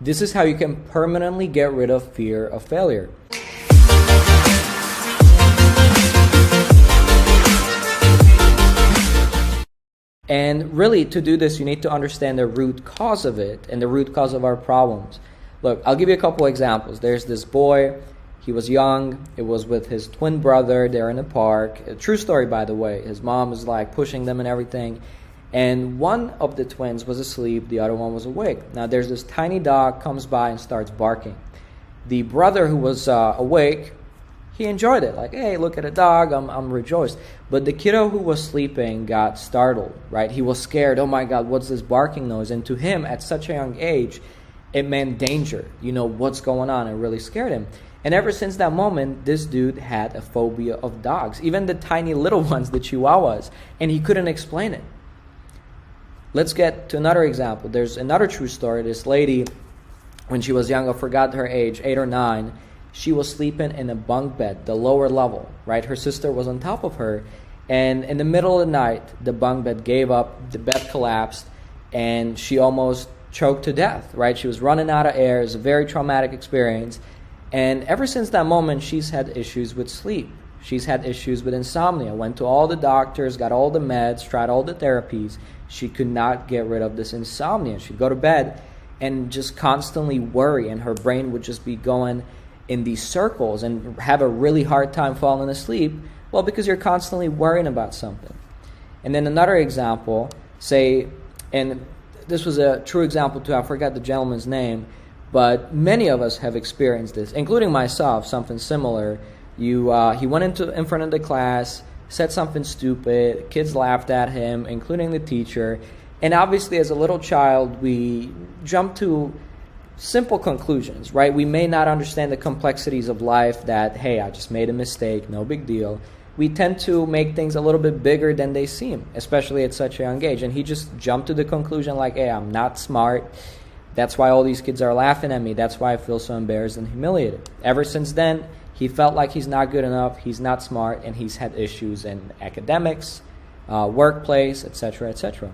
This is how you can permanently get rid of fear of failure. And really, to do this, you need to understand the root cause of it and the root cause of our problems. Look, I'll give you a couple examples. There's this boy. He was young. It was with his twin brother. They're in a park. A true story, by the way. His mom was like pushing them and everything. And one of the twins was asleep. The other one was awake. Now, there's this tiny dog comes by and starts barking. The brother who was awake, he enjoyed it. Like, hey, look at a dog. I'm rejoiced. But the kiddo who was sleeping got startled, right? He was scared. Oh my God, what's this barking noise? And to him, at such a young age, it meant danger. You know, what's going on? It really scared him. And ever since that moment, this dude had a phobia of dogs, even the tiny little ones, the chihuahuas, and he couldn't explain it. Let's get to another example. There's another true story. This lady, when she was young, I forgot her age, 8 or 9, she was sleeping in a bunk bed, the lower level, right? Her sister was on top of her, and in the middle of the night, the bunk bed gave up, the bed collapsed, and she almost choked to death, right? She was running out of air. It was a very traumatic experience. And ever since that moment, she's had issues with sleep. She's had issues with insomnia. Went to all the doctors, got all the meds, tried all the therapies. She could not get rid of this insomnia. She'd go to bed and just constantly worry, and her brain would just be going in these circles and have a really hard time falling asleep. Well, because you're constantly worrying about something. And then another example, say, and this was a true example too, I forgot the gentleman's name, but many of us have experienced this, including myself, something similar. He went in front of the class, said something stupid, kids laughed at him, including the teacher, and obviously as a little child, we jump to simple conclusions, right? We may not understand the complexities of life that, hey, I just made a mistake, no big deal. We tend to make things a little bit bigger than they seem, especially at such a young age. And he just jumped to the conclusion like, hey, I'm not smart. That's why all these kids are laughing at me. That's why I feel so embarrassed and humiliated. Ever since then, he felt like he's not good enough, he's not smart, and he's had issues in academics, workplace, etc., etc.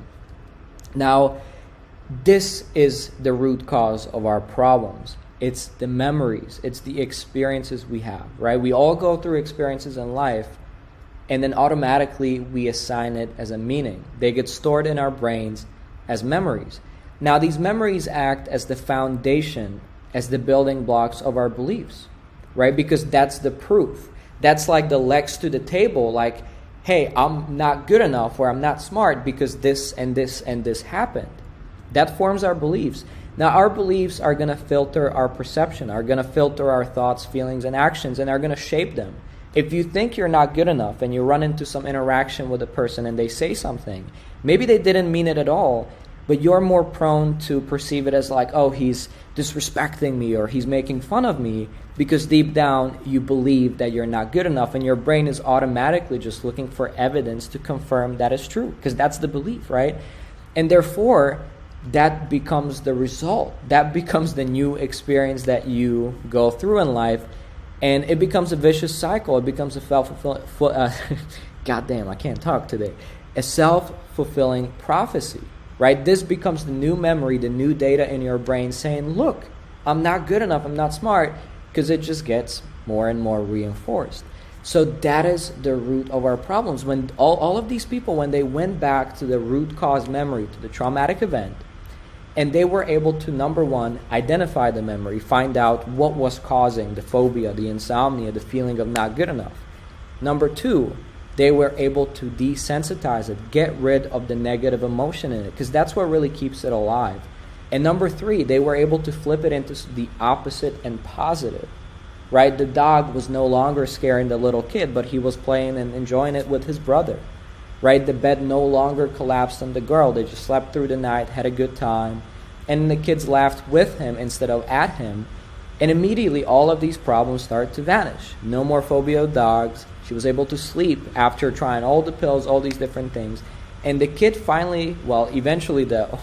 Now, this is the root cause of our problems. It's the memories. It's the experiences we have, right? We all go through experiences in life, and then automatically we assign it as a meaning. They get stored in our brains as memories. Now, these memories act as the foundation, as the building blocks of our beliefs, right? Because that's the proof. That's like the legs to the table, like, hey, I'm not good enough or I'm not smart because this and this and this happened. That forms our beliefs. Now, our beliefs are going to filter our perception, are going to filter our thoughts, feelings, and actions, and are going to shape them. If you think you're not good enough and you run into some interaction with a person and they say something, maybe they didn't mean it at all, but you're more prone to perceive it as like, oh, he's disrespecting me or he's making fun of me, because deep down you believe that you're not good enough, and your brain is automatically just looking for evidence to confirm that is true, because that's the belief, right? And therefore, that becomes the result. That becomes the new experience that you go through in life, and it becomes a vicious cycle. It becomes a goddamn, I can't talk today. A self-fulfilling prophecy, right? This becomes the new memory, the new data in your brain saying, look, I'm not good enough, I'm not smart, because it just gets more and more reinforced. So that is the root of our problems. When all of these people, when they went back to the root cause memory, to the traumatic event, and they were able to, number one, identify the memory, find out what was causing the phobia, the insomnia, the feeling of not good enough. Number two, they were able to desensitize it, get rid of the negative emotion in it, because that's what really keeps it alive. And number three, they were able to flip it into the opposite and positive, right? The dog was no longer scaring the little kid, but he was playing and enjoying it with his brother, right? The bed no longer collapsed on the girl. They just slept through the night, had a good time, and the kids laughed with him instead of at him. And immediately all of these problems started to vanish. No more phobia of dogs. She was able to sleep after trying all the pills, all these different things. And the kid finally, well, eventually the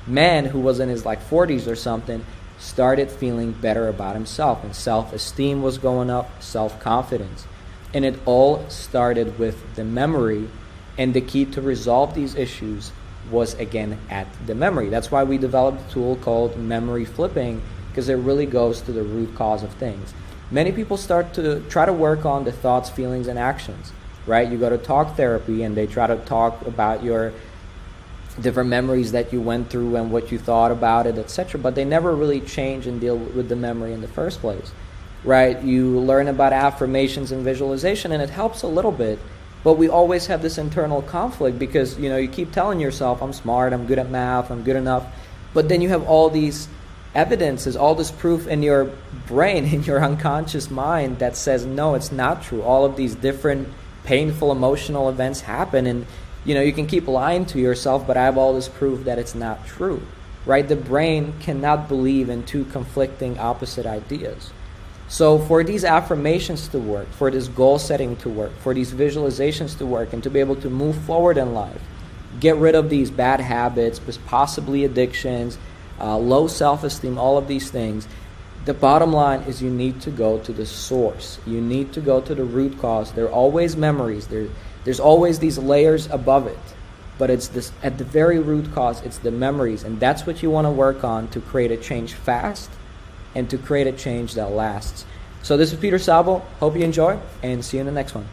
man who was in his 40s or something started feeling better about himself. And self-esteem was going up, self-confidence. And it all started with the memory. And the key to resolve these issues was again at the memory. That's why we developed a tool called memory flipping, because it really goes to the root cause of things. Many people start to try to work on the thoughts, feelings, and actions, right? You go to talk therapy and they try to talk about your different memories that you went through and what you thought about it, etc. But they never really change and deal with the memory in the first place, right? You learn about affirmations and visualization, and it helps a little bit, but we always have this internal conflict because, you keep telling yourself, I'm smart, I'm good at math, I'm good enough, but then you have all these evidences, all this proof in your brain, in your unconscious mind that says, no, it's not true. All of these different painful emotional events happen, and you can keep lying to yourself, but I have all this proof that it's not true, right? The brain cannot believe in two conflicting opposite ideas. So for these affirmations to work, for this goal setting to work, for these visualizations to work, and to be able to move forward in life, get rid of these bad habits, possibly addictions, low self-esteem, all of these things, the bottom line is you need to go to the source. You need to go to the root cause. There are always memories. There's always these layers above it. But it's this, at the very root cause, it's the memories. And that's what you want to work on to create a change fast and to create a change that lasts. So this is Peter Szabo. Hope you enjoy, and see you in the next one.